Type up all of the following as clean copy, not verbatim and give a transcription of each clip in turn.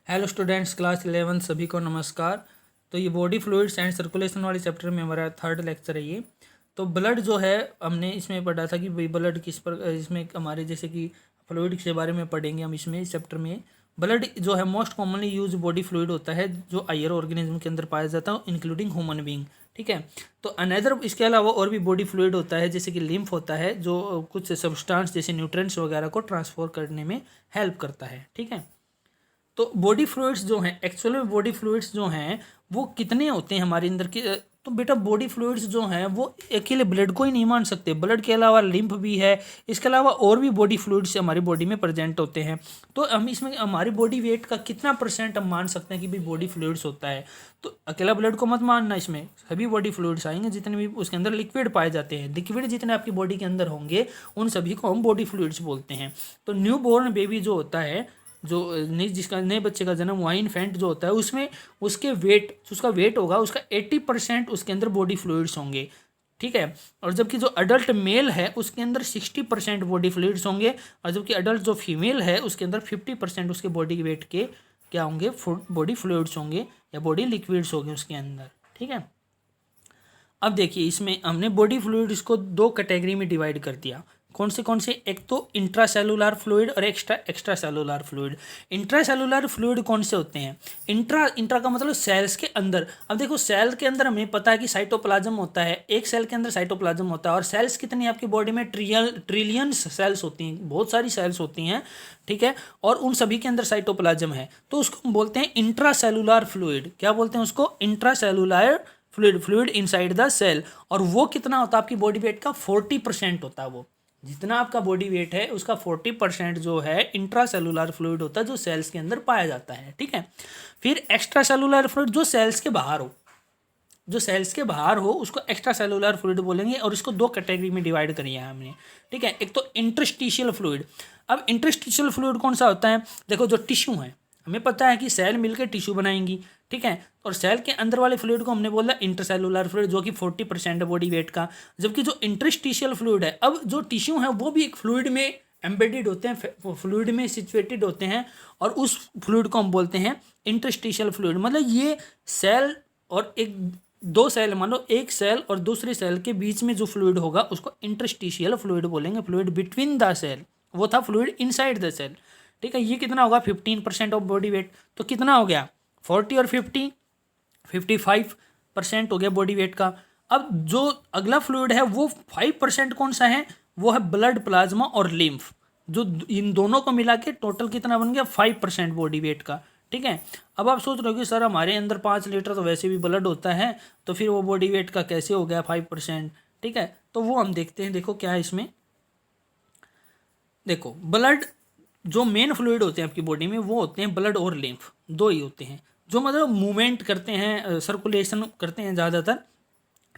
Hello students, class 11 सभी को नमस्कार। तो ये बॉडी फ्लूइड्स एंड सर्कुलेशन वाले चैप्टर में हमारा थर्ड लेक्चर है ये। तो ब्लड जो है हमने इसमें पढ़ा था कि भाई ब्लड किस पर, इसमें हमारे जैसे कि फ्लूइड के बारे में पढ़ेंगे हम इसमें इस चैप्टर में। ब्लड जो है most commonly use body fluid होता है जो हायर ऑर्गेनिज्म के अंदर पाया जाता है इंक्लूडिंग ह्यूमन बींग। ठीक है। तो अनदर इसके अलावा और भी बॉडी फ्लूइड होता है जैसे कि लिम्फ होता है जो कुछ सब्सटेंस जैसे न्यूट्रिएंट्स वगैरह को ट्रांसफर करने में हेल्प करता है। ठीक है। तो बॉडी फ्लूइड्स जो हैं, एक्चुअल में बॉडी फ्लूइड्स जो हैं वो कितने होते हैं हमारे अंदर के। तो बेटा बॉडी फ्लूइड्स जो हैं वो अकेले ब्लड को ही नहीं मान सकते, ब्लड के अलावा लिम्फ भी है, इसके अलावा और भी बॉडी फ्लूइड्स हमारी बॉडी में प्रेजेंट होते हैं। तो हम इसमें हमारी बॉडी वेट का कितना परसेंट हम मान सकते हैं कि भाई बॉडी फ्लूइड्स होता है। तो अकेला ब्लड को मत मानना, इसमें सभी बॉडी फ्लूइड्स आएंगे जितने भी उसके अंदर लिक्विड पाए जाते हैं। लिक्विड जितने आपकी बॉडी के अंदर होंगे उन सभी को हम बॉडी फ्लूइड्स बोलते हैं। तो न्यू बॉर्न बेबी जो होता है, जो नई जिसका नए बच्चे का जन्म हुआ इन्फेंट जो होता है, उसमें उसके वेट उसका वेट होगा उसका 80% उसके अंदर बॉडी फ्लूइड्स होंगे। ठीक है। और जबकि जो अडल्ट मेल है उसके अंदर 60% बॉडी फ्लूइड्स होंगे, और जबकि अडल्ट जो फीमेल है उसके अंदर 50% उसके बॉडी वेट के क्या होंगे, बॉडी फ्लूइड्स होंगे या बॉडी लिक्विड्स होंगे उसके अंदर। ठीक है। अब देखिए इसमें हमने बॉडी फ्लूइड्स को दो कैटेगरी में डिवाइड कर दिया। कौन से, एक तो इंट्रासेलुलर फ्लूइड और extra cellular fluid. Intracellular fluid कौन से होते हैं? इंट्रा का मतलब सेल्स के अंदर। अब देखो सेल के अंदर हमें पता है कि साइटोप्लाज्म होता है, एक सेल के अंदर साइटोप्लाज्म होता है, और सेल्स कितनी है आपकी बॉडी में? ट्रिलियंस सेल्स होती हैं, बहुत सारी सेल्स होती हैं। ठीक है। और उन सभी के अंदर साइटोप्लाज्म है, तो उसको हम बोलते हैं इंट्रासेलुलर फ्लूइड। क्या बोलते हैं उसको? Intracellular fluid inside the cell. और वो कितना होता है आपकी बॉडी वेट का? 40% होता है। वो जितना आपका बॉडी वेट है उसका 40% जो है इंट्रा सेलुलर फ्लूइड होता है जो सेल्स के अंदर पाया जाता है। ठीक है। फिर एक्स्ट्रा सेलुलर फ्लूइड जो सेल्स के बाहर हो, जो सेल्स के बाहर हो उसको एक्स्ट्रा सेलुलर फ्लूइड बोलेंगे, और इसको दो कैटेगरी में डिवाइड करिए हमने। ठीक है। एक तो इंटरस्टिशियल फ्लूइड। अब इंटरस्टिशियल फ्लूइड कौन सा होता है? देखो जो टिश्यू है, हमें पता है कि सेल मिलकर टिश्यू बनाएंगी। ठीक है। और सेल के अंदर वाले फ्लूइड को हमने बोला इंटरसेलुलर फ्लूइड जो कि 40% है बॉडी वेट का। जबकि जो इंटरस्टिशियल फ्लूइड है, अब जो टिश्यू है वो भी एक फ्लूइड में एम्बेडेड होते हैं, फ्लूइड में सिचुएटेड होते हैं, और उस फ्लूइड को हम बोलते हैं इंटरस्टिशियल फ्लूइड। मतलब ये सेल और एक दो सेल, मान लो एक सेल और दूसरे सेल के बीच में जो फ्लूइड होगा उसको इंटरस्टिशियल फ्लूइड बोलेंगे। फ्लूइड बिटवीन द सेल, वो था फ्लूइड इनसाइड द सेल। ठीक है। ये कितना होगा? 15% ऑफ बॉडी वेट। तो कितना हो गया? 40 और 50, 55% हो गया बॉडी वेट का। अब जो अगला फ्लूइड है वो 5% कौन सा है? वो है ब्लड, प्लाज्मा और लिम्फ। जो इन दोनों को मिला के टोटल कितना बन गया? 5% बॉडी वेट का। ठीक है। अब आप सोच रहे हो कि सर हमारे अंदर 5 लीटर तो वैसे भी ब्लड होता है, तो फिर वो बॉडी वेट का कैसे हो गया 5%? ठीक है। तो वो हम देखते हैं। देखो क्या है इसमें। देखो ब्लड, जो मेन फ्लूइड होते हैं आपकी बॉडी में वो होते हैं ब्लड और लिम्फ, दो ही होते हैं जो मतलब मूवमेंट करते हैं, सर्कुलेशन करते हैं ज़्यादातर।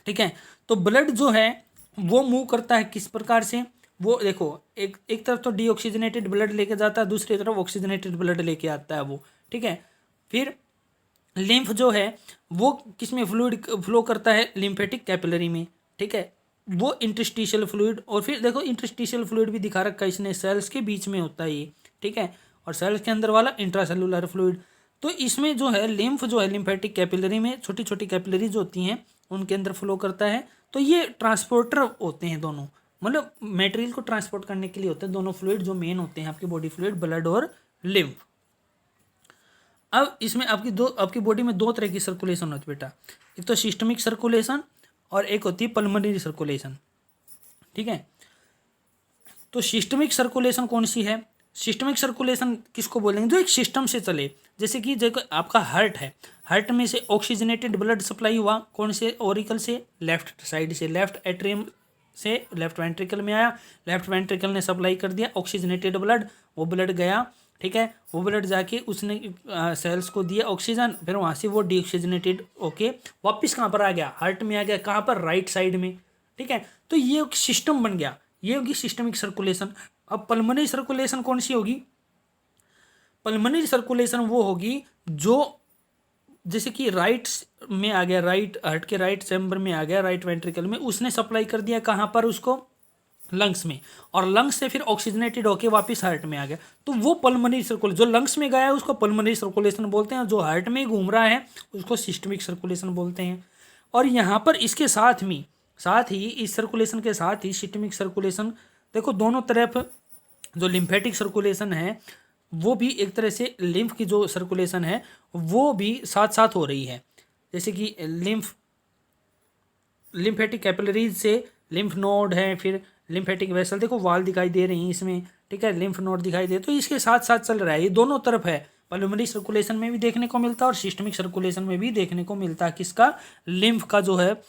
ठीक है। तो ब्लड जो है वो मूव करता है किस प्रकार से? वो देखो एक तरफ तो डीऑक्सीजनेटेड ब्लड लेके जाता है, दूसरी तरफ ऑक्सीजनेटेड ब्लड लेके आता है वो। ठीक है। फिर लिम्फ जो है वो किस में फ्लूइड फ्लो करता है? लिम्फेटिक कैपिलरी में। ठीक है। वो इंटरस्टिशियल फ्लूइड, और फिर देखो इंटरस्टिशियल फ्लूइड भी दिखा रखा है इसने, सेल्स के बीच में होता है ये। ठीक है। और सेल्स के अंदर वाला इंट्रासेलुलर फ्लूइड। तो इसमें जो है लिम्फ जो है लिम्फेटिक कैपिलरी में छोटी छोटी कैपिलरीज होती हैं उनके अंदर फ्लो करता है। तो ये ट्रांसपोर्टर होते हैं दोनों, मतलब मटेरियल को ट्रांसपोर्ट करने के लिए होते हैं दोनों फ्लूइड जो मेन होते हैं आपकी बॉडी फ्लूइड, ब्लड और लिम्फ। अब इसमें आपकी बॉडी में दो तरह की सर्कुलेशन होती है बेटा। एक तो सिस्टमिक सर्कुलेशन और एक होती है पल्मोनरी सर्कुलेशन। ठीक है। तो सिस्टमिक सर्कुलेशन कौन सी है? सिस्टमिक सर्कुलेशन किसको बोलेंगे? जो एक सिस्टम से चले। जैसे कि देखो आपका हार्ट है, हार्ट में से ऑक्सीजनेटेड ब्लड सप्लाई हुआ कौन से ऑरिकल से? लेफ्ट साइड से, लेफ्ट एट्रियम से लेफ्ट वेंट्रिकल में आया, लेफ्ट वेंट्रिकल ने सप्लाई कर दिया ऑक्सीजनेटेड ब्लड, वो ब्लड गया। ठीक है। वो ब्लड जाके उसने सेल्स को दिया ऑक्सीजन, फिर वहाँ से वो डीऑक्सीजनेटेड ओके वापस कहाँ पर आ गया? हार्ट में आ गया। कहाँ पर? राइट साइड में। ठीक है। तो ये एक सिस्टम बन गया, ये होगी सिस्टमिक सर्कुलेशन। अब पल्मोनरी सर्कुलेशन कौन सी होगी? पल्मोनरी सर्कुलेशन वो होगी जो जैसे कि राइट में आ गया, राइट हार्ट के राइट चैम्बर में आ गया, राइट वेंट्रिकल में, उसने सप्लाई कर दिया कहाँ पर? उसको लंग्स में, और लंग्स से फिर ऑक्सीजनेटेड होके वापस हार्ट में आ गया, तो वो पल्मोनरी सर्कुलेशन, जो लंग्स में गया है उसको पल्मोनरी सर्कुलेशन बोलते हैं, जो हार्ट में घूम रहा है उसको सिस्टमिक सर्कुलेशन बोलते हैं। और यहाँ पर इसके साथ ही इस सर्कुलेशन के साथ ही सिस्टमिक सर्कुलेशन, देखो दोनों तरफ जो लिम्फेटिक सर्कुलेशन है वो भी एक तरह से लिम्फ की जो सर्कुलेशन है वो भी साथ साथ हो रही है, जैसे कि लिम्फेटिक कैपिलरीज से लिम्फ नोड है, फिर लिम्फेटिक वेसल, देखो वाल दिखाई दे रही हैं इसमें, ठीक है, लिम्फ नोड दिखाई दे, तो इसके साथ साथ चल रहा है, ये दोनों तरफ है, पल्मोनरी सर्कुलेशन में भी देखने को मिलता है और सिस्टमिक सर्कुलेशन में भी देखने को मिलता है किसका, लिम्फ का जो है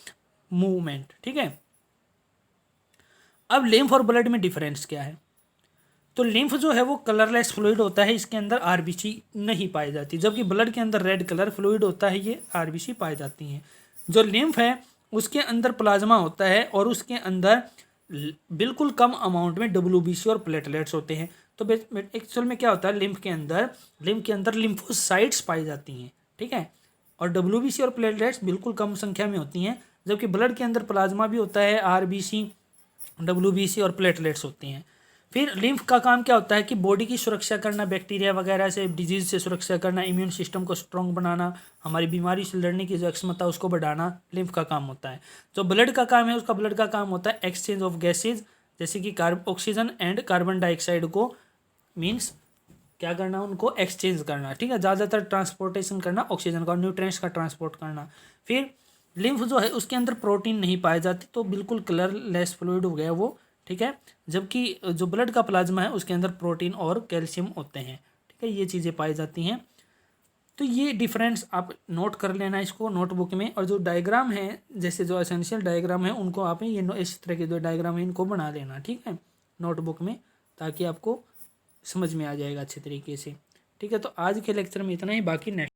मूवमेंट, ठीक है। अब लिम्फ और ब्लड में डिफरेंस क्या है, तो लिम्फ जो है वो कलरलेस फ्लूइड होता है, इसके अंदर आरबीसी नहीं पाई जाती, जबकि ब्लड के अंदर रेड कलर फ्लूइड होता है, ये आरबीसी पाई जाती हैं। जो लिम्फ है उसके अंदर प्लाज्मा होता है और उसके अंदर बिल्कुल कम अमाउंट में डब्ल्यूबीसी और प्लेटलेट्स होते हैं। तो एक्चुअल में क्या होता है, लिम्फ के अंदर लिम्फोसाइट्स पाई जाती हैं, ठीक है, और डब्ल्यूबीसी और प्लेटलेट्स बिल्कुल कम संख्या में होती हैं, जबकि ब्लड के अंदर प्लाज्मा भी होता है, आरबीसी, डब्ल्यूबीसी और प्लेटलेट्स होती हैं। फिर लिम्फ का काम क्या होता है कि बॉडी की सुरक्षा करना, बैक्टीरिया वगैरह से, डिजीज से सुरक्षा करना, इम्यून सिस्टम को स्ट्रॉन्ग बनाना, हमारी बीमारी से लड़ने की जो क्षमता उसको बढ़ाना लिम्फ का काम होता है। जो ब्लड का काम है उसका ब्लड का काम होता है एक्सचेंज ऑफ गैसेज, जैसे कि ऑक्सीजन एंड कार्बन डाइऑक्साइड को मीन्स क्या करना, उनको एक्सचेंज करना, ठीक है, ज़्यादातर ट्रांसपोर्टेशन करना ऑक्सीजन का, न्यूट्रिएंट्स का ट्रांसपोर्ट करना। फिर लिम्फ जो है उसके अंदर प्रोटीन नहीं पाए जाती, तो बिल्कुल कलरलेस फ्लूइड हो गया वो, ठीक है, जबकि जो ब्लड का प्लाज्मा है उसके अंदर प्रोटीन और कैल्शियम होते हैं, ठीक है, ये चीज़ें पाई जाती हैं। तो ये डिफरेंस आप नोट कर लेना इसको नोटबुक में, और जो डायग्राम है, जैसे जो एसेंशियल डायग्राम है उनको आप ये इस तरह के जो डायग्राम है इनको बना लेना, ठीक है, नोटबुक में, ताकि आपको समझ में आ जाएगा अच्छे तरीके से, ठीक है। तो आज के लेक्चर में इतना ही, बाकी नेक्स्ट